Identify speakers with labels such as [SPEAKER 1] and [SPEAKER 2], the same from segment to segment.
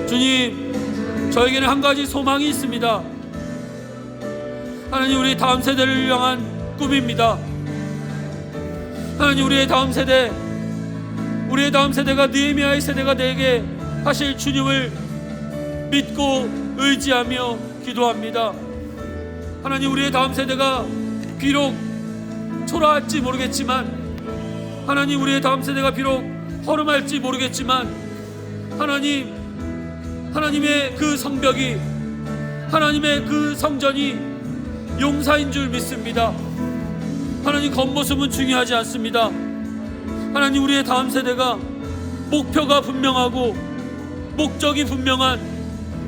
[SPEAKER 1] 주님, 저에게는 한 가지 소망이 있습니다. 하나님, 우리 다음 세대를 향한 꿈입니다. 하나님, 우리의 다음 세대가 느헤미야의 세대가 되게 하실 주님을 믿고 의지하며 기도합니다. 하나님, 우리의 다음 세대가 비록 초라할지 모르겠지만, 하나님, 우리의 다음 세대가 비록 허름할지 모르겠지만, 하나님의 그 성벽이, 하나님의 그 성전이 용사인 줄 믿습니다. 하나님, 겉모습은 중요하지 않습니다. 하나님, 우리의 다음 세대가 목표가 분명하고 목적이 분명한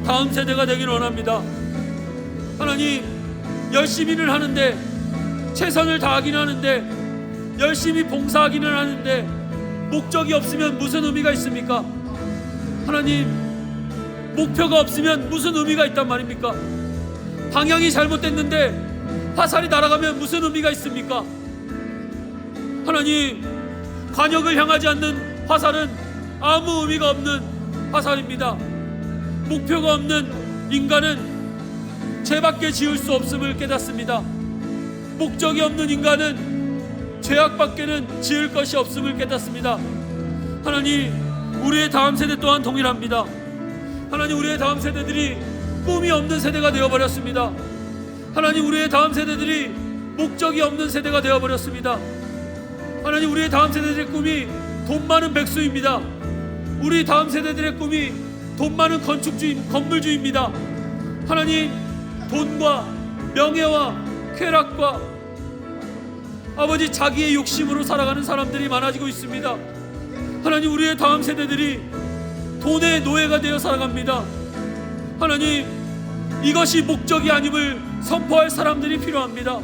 [SPEAKER 1] 다음 세대가 되길 원합니다. 하나님, 열심히는 하는데, 최선을 다하기는 하는데, 열심히 봉사하기는 하는데 목적이 없으면 무슨 의미가 있습니까? 하나님, 목표가 없으면 무슨 의미가 있단 말입니까? 방향이 잘못됐는데 화살이 날아가면 무슨 의미가 있습니까? 하나님, 관역을 향하지 않는 화살은 아무 의미가 없는 화살입니다. 목표가 없는 인간은 죄밖에 지을 수 없음을 깨닫습니다. 목적이 없는 인간은 죄악밖에는 지을 것이 없음을 깨닫습니다. 하나님, 우리의 다음 세대 또한 동일합니다. 하나님, 우리의 다음 세대들이 꿈이 없는 세대가 되어버렸습니다. 하나님, 우리의 다음 세대들이 목적이 없는 세대가 되어버렸습니다. 하나님, 우리의 다음 세대들의 꿈이 돈 많은 백수입니다. 우리 다음 세대들의 꿈이 돈 많은 건물주입니다. 하나님, 돈과 명예와 쾌락과 아버지 자기의 욕심으로 살아가는 사람들이 많아지고 있습니다. 하나님, 우리의 다음 세대들이 돈의 노예가 되어 살아갑니다. 하나님, 이것이 목적이 아님을 선포할 사람들이 필요합니다.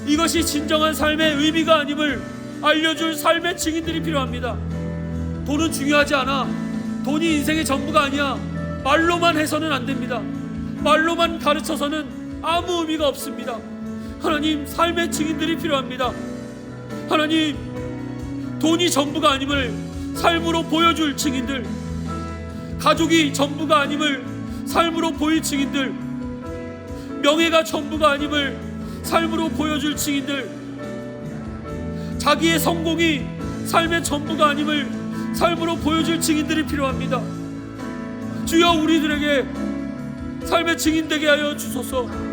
[SPEAKER 1] 이것이 진정한 삶의 의미가 아님을 알려줄 삶의 증인들이 필요합니다. 돈은 중요하지 않아. 돈이 인생의 전부가 아니야. 말로만 해서는 안 됩니다. 말로만 가르쳐서는 아무 의미가 없습니다. 하나님, 삶의 증인들이 필요합니다. 하나님, 돈이 전부가 아님을 삶으로 보여줄 증인들, 가족이 전부가 아님을 삶으로 보일 증인들, 명예가 전부가 아님을 삶으로 보여줄 증인들, 자기의 성공이 삶의 전부가 아님을 삶으로 보여줄 증인들이 필요합니다. 주여, 우리들에게 삶의 증인 되게 하여 주소서.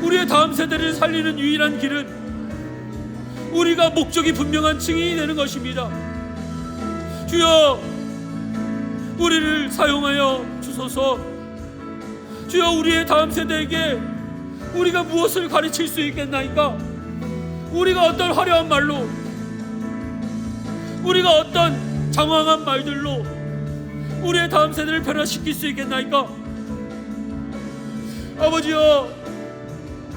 [SPEAKER 1] 우리의 다음 세대를 살리는 유일한 길은 우리가 목적이 분명한 증인이 되는 것입니다. 주여, 우리를 사용하여 주소서. 주여, 우리의 다음 세대에게 우리가 무엇을 가르칠 수 있겠나이까? 우리가 어떤 화려한 말로, 우리가 어떤 장황한 말들로 우리의 다음 세대를 변화시킬 수 있겠나이까? 아버지여,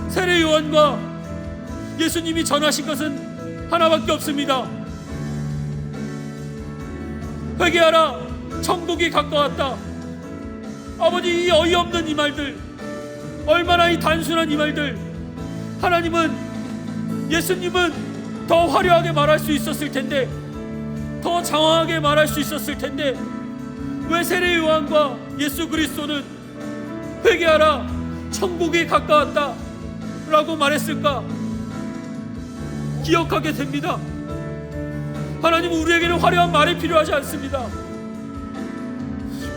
[SPEAKER 1] 세례 요한과 예수님이 전하신 것은 하나밖에 없습니다. 회개하라, 천국이 가까웠다. 아버지, 이 어이없는 이 말들, 얼마나 이 단순한 이 말들, 예수님은 더 화려하게 말할 수 있었을 텐데, 더 장황하게 말할 수 있었을 텐데, 왜 세례 요한과 예수 그리스도는 회개하라, 천국이 가까웠다 라고 말했을까? 기억하게 됩니다. 하나님, 우리에게는 화려한 말이 필요하지 않습니다.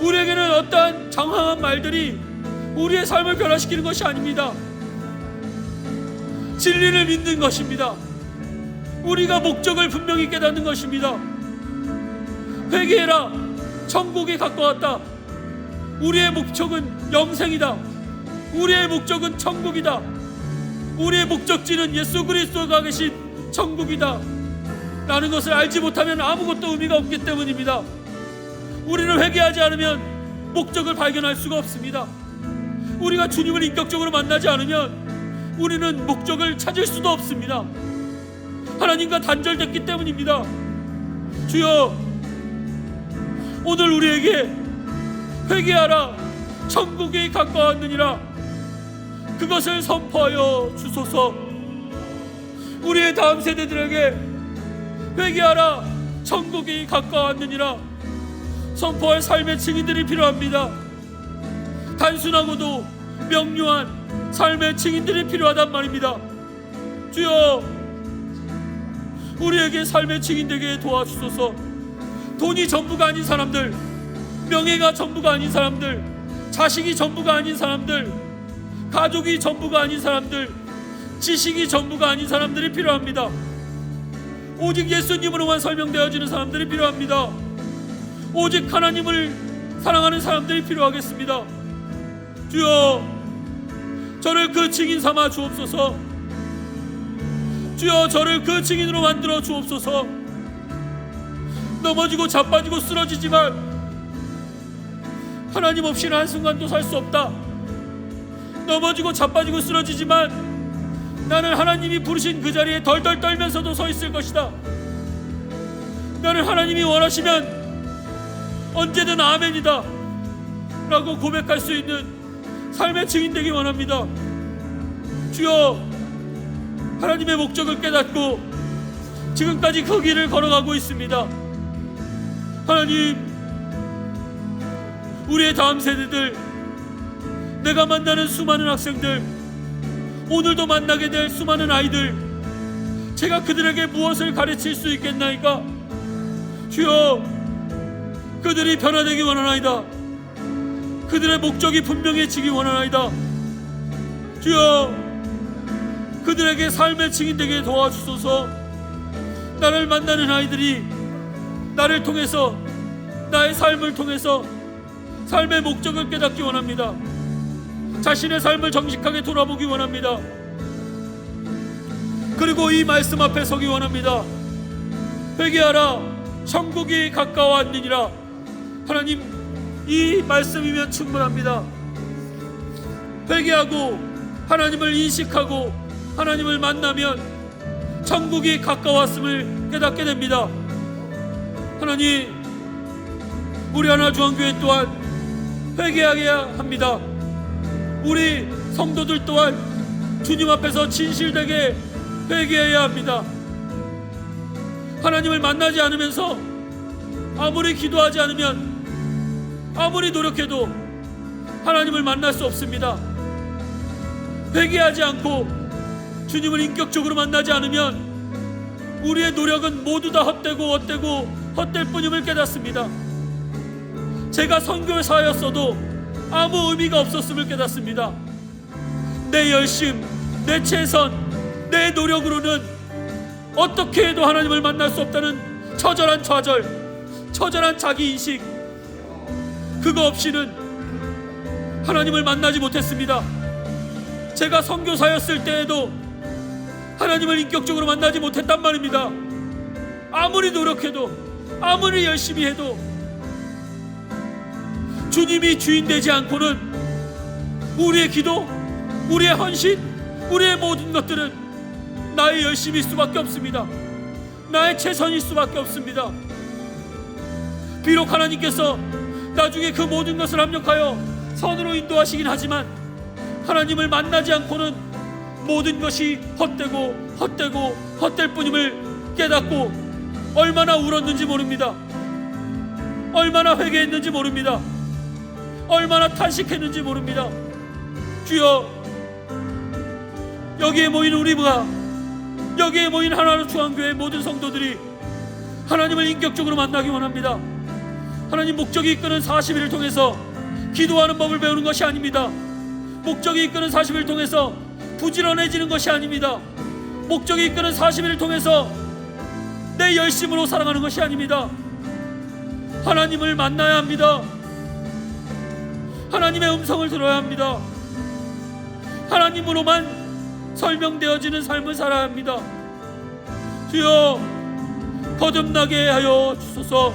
[SPEAKER 1] 우리에게는 어떠한 장황한 말들이 우리의 삶을 변화시키는 것이 아닙니다. 진리를 믿는 것입니다. 우리가 목적을 분명히 깨닫는 것입니다. 회개해라, 천국이 가까웠다. 우리의 목적은 영생이다. 우리의 목적은 천국이다. 우리의 목적지는 예수 그리스도가 계신 천국이다 라는 것을 알지 못하면 아무것도 의미가 없기 때문입니다. 우리는 회개하지 않으면 목적을 발견할 수가 없습니다. 우리가 주님을 인격적으로 만나지 않으면 우리는 목적을 찾을 수도 없습니다. 하나님과 단절됐기 때문입니다. 주여, 오늘 우리에게 회개하라, 천국이 가까웠느니라, 그것을 선포하여 주소서. 우리의 다음 세대들에게 회개하라, 천국이 가까웠느니라, 선포할 삶의 증인들이 필요합니다. 단순하고도 명료한 삶의 증인들이 필요하단 말입니다. 주여, 우리에게 삶의 증인 되게 도와주소서. 돈이 전부가 아닌 사람들, 명예가 전부가 아닌 사람들, 자식이 전부가 아닌 사람들, 가족이 전부가 아닌 사람들, 지식이 전부가 아닌 사람들이 필요합니다. 오직 예수님으로만 설명되어지는 사람들이 필요합니다. 오직 하나님을 사랑하는 사람들이 필요하겠습니다. 주여, 저를 그 증인 삼아 주옵소서. 주여, 저를 그 증인으로 만들어 주옵소서. 넘어지고 자빠지고 쓰러지지만 하나님 없이는 한순간도 살 수 없다. 넘어지고 자빠지고 쓰러지지만 나는 하나님이 부르신 그 자리에 덜덜 떨면서도 서 있을 것이다. 나는 하나님이 원하시면 언제든 아멘이다 라고 고백할 수 있는 삶의 증인 되기 원합니다. 주여, 하나님의 목적을 깨닫고 지금까지 그 길을 걸어가고 있습니다. 하나님, 우리의 다음 세대들, 내가 만나는 수많은 학생들, 오늘도 만나게 될 수많은 아이들, 제가 그들에게 무엇을 가르칠 수 있겠나이까? 주여, 그들이 변화되기 원하나이다. 그들의 목적이 분명해지기 원하나이다. 주여, 그들에게 삶의 증인 되게 도와주소서. 나를 만나는 아이들이 나를 통해서, 나의 삶을 통해서 삶의 목적을 깨닫기 원합니다. 자신의 삶을 정직하게 돌아보기 원합니다. 그리고 이 말씀 앞에 서기 원합니다. 회개하라, 천국이 가까워왔느니라. 하나님, 이 말씀이면 충분합니다. 회개하고 하나님을 인식하고 하나님을 만나면 천국이 가까웠음을 깨닫게 됩니다. 하나님, 우리 하나중앙교회 또한 회개하여야 합니다. 우리 성도들 또한 주님 앞에서 진실되게 회개해야 합니다. 하나님을 만나지 않으면서 아무리 기도하지 않으면, 아무리 노력해도 하나님을 만날 수 없습니다. 회개하지 않고 주님을 인격적으로 만나지 않으면 우리의 노력은 모두 다 헛될 뿐임을 깨닫습니다. 제가 선교사였어도 아무 의미가 없었음을 깨닫습니다. 내 열심, 내 최선, 내 노력으로는 어떻게 해도 하나님을 만날 수 없다는 처절한 좌절, 처절한 자기인식, 그거 없이는 하나님을 만나지 못했습니다. 제가 선교사였을 때에도 하나님을 인격적으로 만나지 못했단 말입니다. 아무리 노력해도, 아무리 열심히 해도 주님이 주인 되지 않고는 우리의 기도, 우리의 헌신, 우리의 모든 것들은 나의 열심일 수밖에 없습니다. 나의 최선일 수밖에 없습니다. 비록 하나님께서 나중에 그 모든 것을 합력하여 선으로 인도하시긴 하지만 하나님을 만나지 않고는 모든 것이 헛될 뿐임을 깨닫고 얼마나 울었는지 모릅니다. 얼마나 회개했는지 모릅니다. 얼마나 탄식했는지 모릅니다. 주여, 여기에 모인 우리가, 여기에 모인 하나님 중앙교회 모든 성도들이 하나님을 인격적으로 만나기 원합니다. 하나님, 목적이 이끄는 40일을 통해서 기도하는 법을 배우는 것이 아닙니다. 목적이 이끄는 40일을 통해서 부지런해지는 것이 아닙니다. 목적이 이끄는 40일을 통해서 내 열심으로 살아가는 것이 아닙니다. 하나님을 만나야 합니다. 하나님의 음성을 들어야 합니다. 하나님으로만 설명되어지는 삶을 살아야 합니다. 주여, 거듭나게 하여 주소서.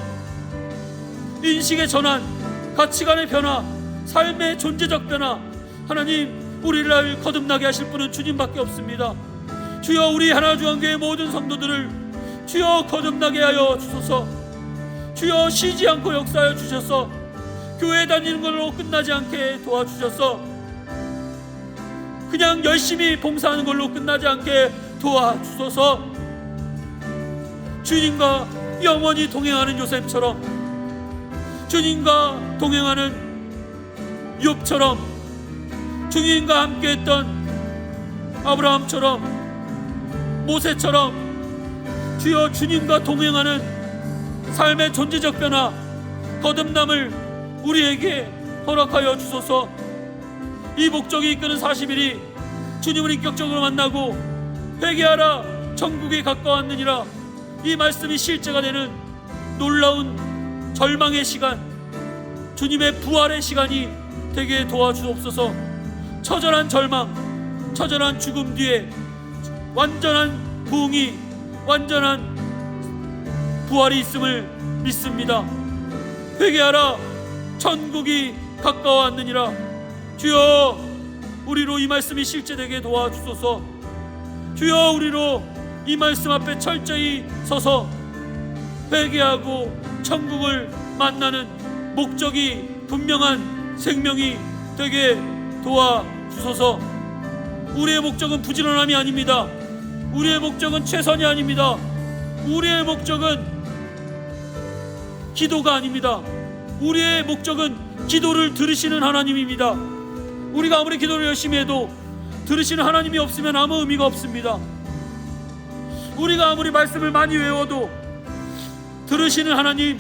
[SPEAKER 1] 인식의 전환, 가치관의 변화, 삶의 존재적 변화, 하나님, 우리를 거듭나게 하실 분은 주님밖에 없습니다. 주여, 우리 하나중앙교회 모든 성도들을 주여 거듭나게 하여 주소서. 주여, 쉬지 않고 역사하여 주셔서 교회 다니는 걸로 끝나지 않게 도와주셔서 그냥 열심히 봉사하는 걸로 끝나지 않게 도와주소서. 주님과 영원히 동행하는 요셉처럼 주님과 동행하는 욥처럼, 주님과 함께했던 아브라함처럼, 모세처럼 주여 주님과 동행하는 삶의 존재적 변화, 거듭남을 우리에게 허락하여 주소서. 이 목적이 이끄는 40일이 주님을 인격적으로 만나고 회개하라 천국이 가까웠느니라, 이 말씀이 실제가 되는 놀라운 절망의 시간, 주님의 부활의 시간이 되게 도와주옵소서. 처절한 절망, 처절한 죽음 뒤에 완전한 부흥이, 완전한 부활이 있음을 믿습니다. 회개하라 천국이 가까웠느니라. 주여 우리로 이 말씀이 실제되게 도와주소서. 주여 우리로 이 말씀 앞에 철저히 서서 회개하고 천국을 만나는 목적이 분명한 생명이 되게 도와주소서. 우리의 목적은 부지런함이 아닙니다. 우리의 목적은 최선이 아닙니다. 우리의 목적은 기도가 아닙니다. 우리의 목적은 기도를 들으시는 하나님입니다. 우리가 아무리 기도를 열심히 해도 들으시는 하나님이 없으면 아무 의미가 없습니다. 우리가 아무리 말씀을 많이 외워도 들으시는 하나님,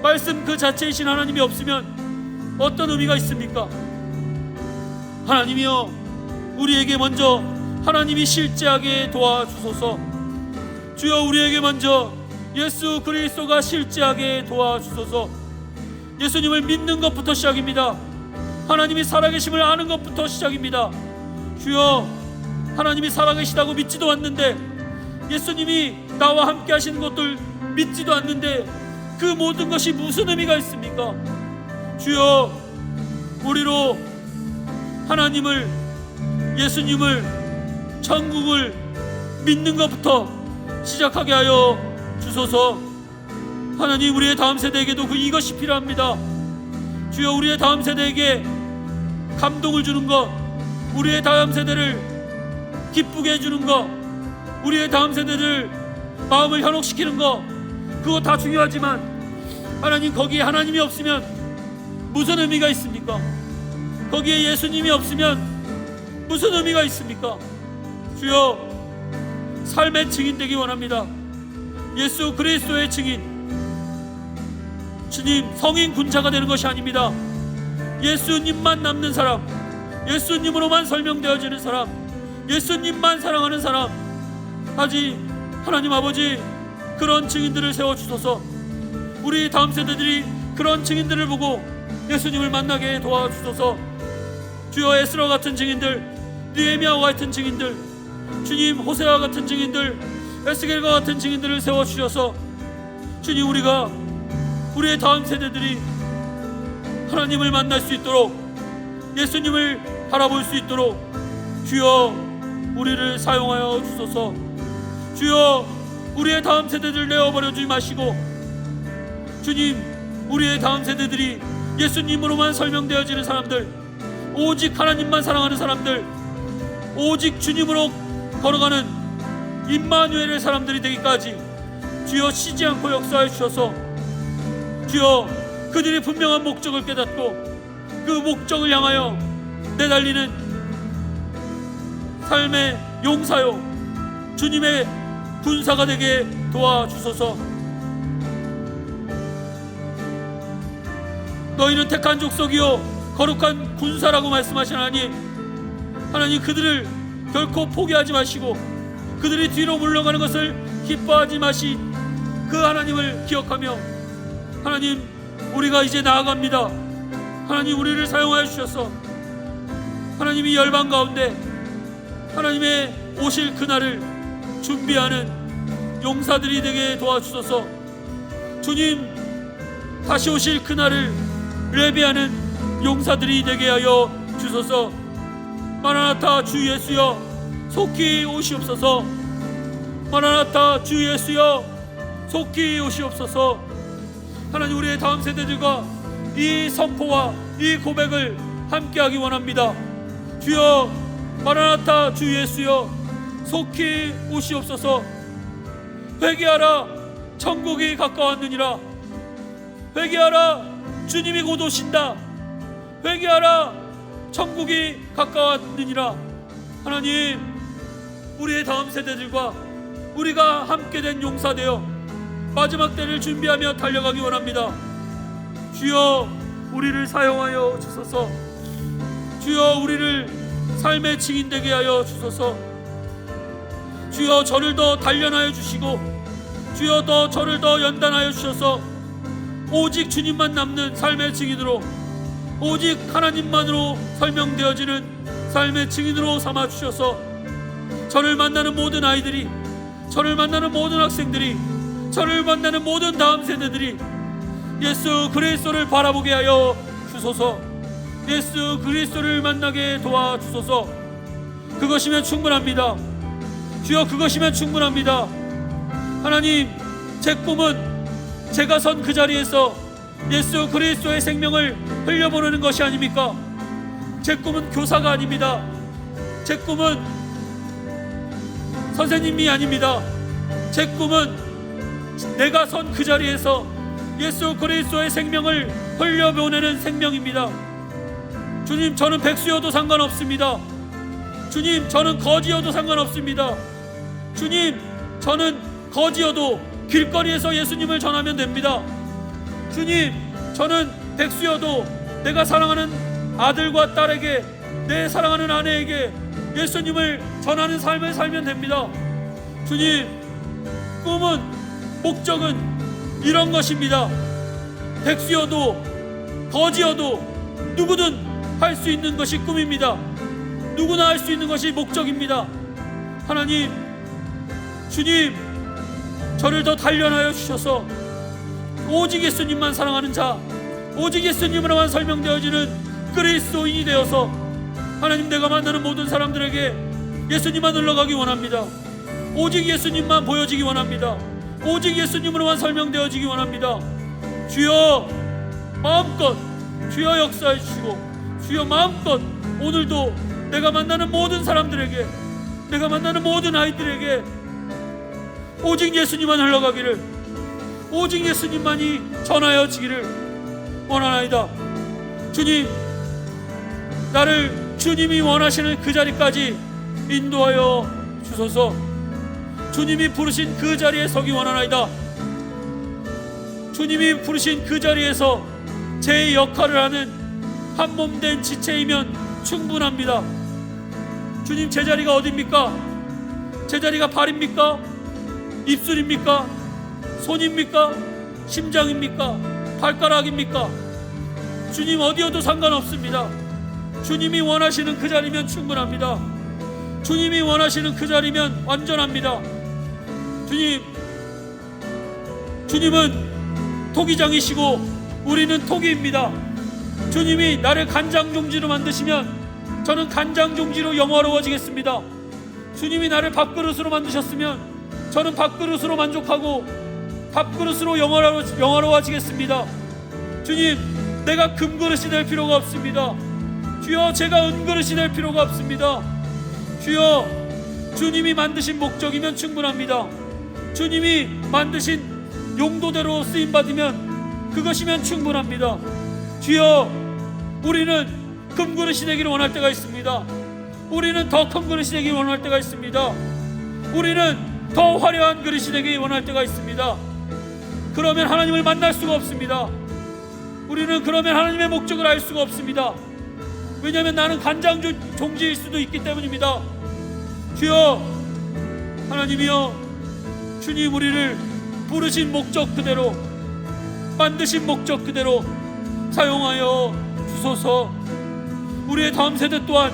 [SPEAKER 1] 말씀 그 자체이신 하나님이 없으면 어떤 의미가 있습니까? 하나님이여, 우리에게 먼저 하나님이 실제하게 도와주소서. 주여 우리에게 먼저 예수 그리스도가 실제하게 도와주소서. 예수님을 믿는 것부터 시작입니다. 하나님이 살아계심을 아는 것부터 시작입니다. 주여, 하나님이 살아계시다고 믿지도 않는데, 예수님이 나와 함께 하시는 것들 믿지도 않는데 그 모든 것이 무슨 의미가 있습니까? 주여, 우리로 하나님을, 예수님을, 천국을 믿는 것부터 시작하게 하여 주소서. 하나님, 우리의 다음 세대에게도 이것이 필요합니다. 주여, 우리의 다음 세대에게 감동을 주는 것, 우리의 다음 세대를 기쁘게 해주는 것, 우리의 다음 세대를 마음을 현혹시키는 것, 그거 다 중요하지만 하나님, 거기에 하나님이 없으면 무슨 의미가 있습니까? 거기에 예수님이 없으면 무슨 의미가 있습니까? 주여, 삶의 증인 되기 원합니다. 예수 그리스도의 증인. 주님, 성인 군자가 되는 것이 아닙니다. 예수님만 남는 사람, 예수님으로만 설명되어지는 사람, 예수님만 사랑하는 사람. 하지 하나님 아버지, 그런 증인들을 세워주소서. 우리 다음 세대들이 그런 증인들을 보고 예수님을 만나게 도와주소서. 주여, 에스라 같은 증인들, 느헤미야와 같은 증인들, 주님, 호세아와 같은 증인들, 에스겔과 같은 증인들을 세워주셔서 주님, 우리의 다음 세대들이 하나님을 만날 수 있도록, 예수님을 바라볼 수 있도록 주여 우리를 사용하여 주소서. 주여, 우리의 다음 세대들 내어버려 주지 마시고, 주님, 우리의 다음 세대들이 예수님으로만 설명되어지는 사람들, 오직 하나님만 사랑하는 사람들, 오직 주님으로 걸어가는 임마누엘의 사람들이 되기까지 주여 쉬지 않고 역사해 주셔서, 주여 그들이 분명한 목적을 깨닫고 그 목적을 향하여 내달리는 삶의 용사요, 주님의 군사가 되게 도와주소서. 너희는 택한 족속이요 거룩한 군사라고 말씀하신 하나님, 그들을 결코 포기하지 마시고 그들이 뒤로 물러가는 것을 기뻐하지 마신 그 하나님을 기억하며, 하나님, 우리가 이제 나아갑니다. 하나님, 우리를 사용하여 주셔서 하나님이 열방 가운데 하나님의 오실 그날을 준비하는 용사들이 되게 도와주소서. 주님, 다시 오실 그날을 예비하는 용사들이 되게 하여 주소서. 마라나타 주 예수여 속히 오시옵소서. 마라나타 주 예수여 속히 오시옵소서. 하나님, 우리의 다음 세대들과 이 선포와 이 고백을 함께하기 원합니다. 주여, 마라나타 주 예수여 속히 오시옵소서. 회개하라 천국이 가까웠느니라. 회개하라 주님이 곧 오신다. 회개하라. 천국이 가까웠느니라. 하나님, 우리의 다음 세대들과 우리가 함께 된 용사되어 마지막 때를 준비하며 달려가기 원합니다. 주여, 우리를 사용하여 주소서. 주여, 우리를 삶의 증인되게 하여 주소서. 주여, 저를 더 단련하여 주시고, 주여, 저를 더 연단하여 주셔서 오직 주님만 남는 삶의 증인으로, 오직 하나님만으로 설명되어지는 삶의 증인으로 삼아 주셔서 저를 만나는 모든 아이들이, 저를 만나는 모든 학생들이, 저를 만나는 모든 다음 세대들이 예수 그리스도를 바라보게 하여 주소서. 예수 그리스도를 만나게 도와주소서. 그것이면 충분합니다. 주여, 그것이면 충분합니다. 하나님, 제 꿈은 제가 선 그 자리에서 예수 그리스도의 생명을 흘려보내는 것이 아닙니까? 제 꿈은 교사가 아닙니다. 제 꿈은 선생님이 아닙니다. 제 꿈은 내가 선 그 자리에서 예수 그리스도의 생명을 흘려보내는 생명입니다. 주님, 저는 백수여도 상관없습니다. 주님, 저는 거지여도 상관없습니다. 주님, 저는 거지여도 길거리에서 예수님을 전하면 됩니다. 주님, 저는 백수여도 내가 사랑하는 아들과 딸에게, 내 사랑하는 아내에게 예수님을 전하는 삶을 살면 됩니다. 주님, 꿈은, 목적은 이런 것입니다. 백수여도 거지여도 누구든 할 수 있는 것이 꿈입니다. 누구나 할 수 있는 것이 목적입니다. 하나님, 주님, 저를 더 단련하여 주셔서 오직 예수님만 사랑하는 자, 오직 예수님으로만 설명되어지는 그리스도인이 되어서 하나님, 내가 만나는 모든 사람들에게 예수님만 흘러가기 원합니다. 오직 예수님만 보여지기 원합니다. 오직 예수님으로만 설명되어지기 원합니다. 주여, 마음껏 주여 역사해 주시고, 주여 마음껏 오늘도 내가 만나는 모든 사람들에게, 내가 만나는 모든 아이들에게 오직 예수님만 흘러가기를, 오직 예수님만이 전하여지기를 원하나이다. 주님, 나를 주님이 원하시는 그 자리까지 인도하여 주소서. 주님이 부르신 그 자리에 서기 원하나이다. 주님이 부르신 그 자리에서 제 역할을 하는 한 몸 된 지체이면 충분합니다. 주님, 제 자리가 어디입니까? 제 자리가 발입니까? 입술입니까? 손입니까? 심장입니까? 발가락입니까? 주님, 어디여도 상관없습니다. 주님이 원하시는 그 자리면 충분합니다. 주님이 원하시는 그 자리면 완전합니다. 주님은 토기장이시고 우리는 토기입니다. 주님이 나를 간장종지로 만드시면 저는 간장종지로 영화로워지겠습니다. 주님이 나를 밥그릇으로 만드셨으면 저는 밥그릇으로 만족하고 밥그릇으로 영화로워지겠습니다. 주님, 내가 금그릇이 될 필요가 없습니다. 주여, 제가 은그릇이 될 필요가 없습니다. 주여, 주님이 만드신 목적이면 충분합니다. 주님이 만드신 용도대로 쓰임받으면 그것이면 충분합니다. 주여, 우리는 금그릇이 되기를 원할 때가 있습니다. 우리는 더 큰 그릇이 되기를 원할 때가 있습니다. 우리는 더 화려한 그릇이 되기를 원할 때가 있습니다. 그러면 하나님을 만날 수가 없습니다. 우리는 그러면 하나님의 목적을 알 수가 없습니다. 왜냐하면 나는 간장종지일 수도 있기 때문입니다. 주여, 하나님이여, 주님, 우리를 부르신 목적 그대로, 만드신 목적 그대로 사용하여 주소서. 우리의 다음 세대 또한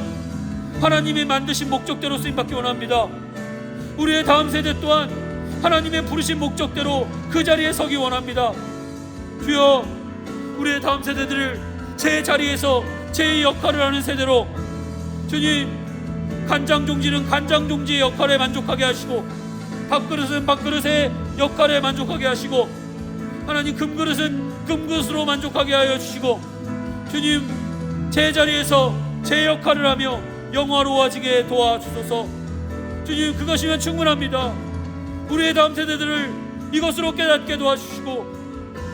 [SPEAKER 1] 하나님이 만드신 목적대로 쓰임받기 원합니다. 우리의 다음 세대 또한 하나님의 부르신 목적대로 그 자리에 서기 원합니다. 주여, 우리의 다음 세대들을 제 자리에서 제 역할을 하는 세대로, 주님, 간장종지는 간장종지의 역할에 만족하게 하시고, 밥그릇은 밥그릇의 역할에 만족하게 하시고, 하나님, 금그릇은 금그릇으로 만족하게 하여 주시고, 주님, 제 자리에서 제 역할을 하며 영화로워지게 도와주소서. 주님, 그것이면 충분합니다. 우리의 다음 세대들을 이것으로 깨닫게 도와주시고,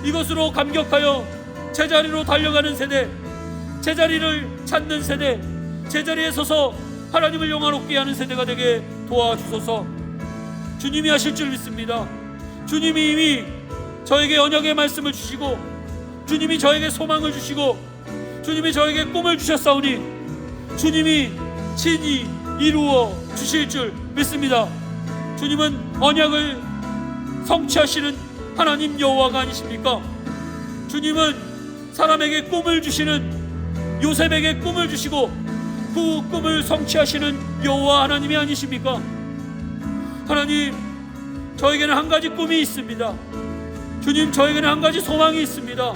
[SPEAKER 1] 이것으로 감격하여 제자리로 달려가는 세대, 제자리를 찾는 세대, 제자리에 서서 하나님을 영화롭게 하는 세대가 되게 도와주소서. 주님이 하실 줄 믿습니다. 주님이 이미 저에게 언약의 말씀을 주시고, 주님이 저에게 소망을 주시고, 주님이 저에게 꿈을 주셨사오니 주님이 친히 이루어 주실 줄 믿습니다. 주님은 언약을 성취하시는 하나님 여호와가 아니십니까? 주님은 사람에게 꿈을 주시는, 요셉에게 꿈을 주시고 그 꿈을 성취하시는 여호와 하나님이 아니십니까? 하나님, 저에게는 한 가지 꿈이 있습니다. 주님, 저에게는 한 가지 소망이 있습니다.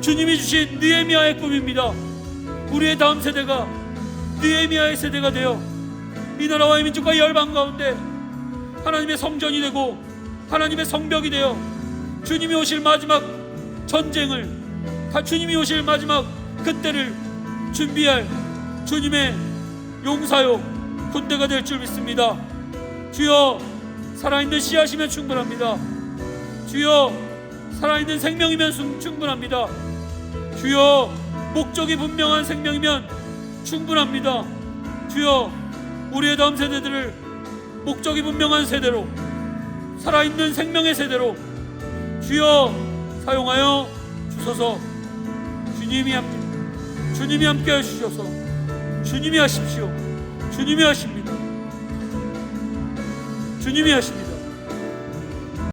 [SPEAKER 1] 주님이 주신 느헤미야의 꿈입니다. 우리의 다음 세대가 느헤미야의 세대가 되어 이 나라와 이 민족과 이 열방 가운데 하나님의 성전이 되고 하나님의 성벽이 되어 주님이 오실 마지막 전쟁을, 주님이 오실 마지막 그때를 준비할 주님의 용사요 군대가 될 줄 믿습니다. 주여, 살아있는 씨앗이면 충분합니다. 주여, 살아있는 생명이면 충분합니다. 주여, 목적이 분명한 생명이면 충분합니다. 주여, 우리의 다음 세대들을 목적이 분명한 세대로, 살아있는 생명의 세대로 주여 사용하여 주소서. 주님이 함께 하시옵소서. 주님이 하십시오. 주님이 하십니다. 주님이 하십니다.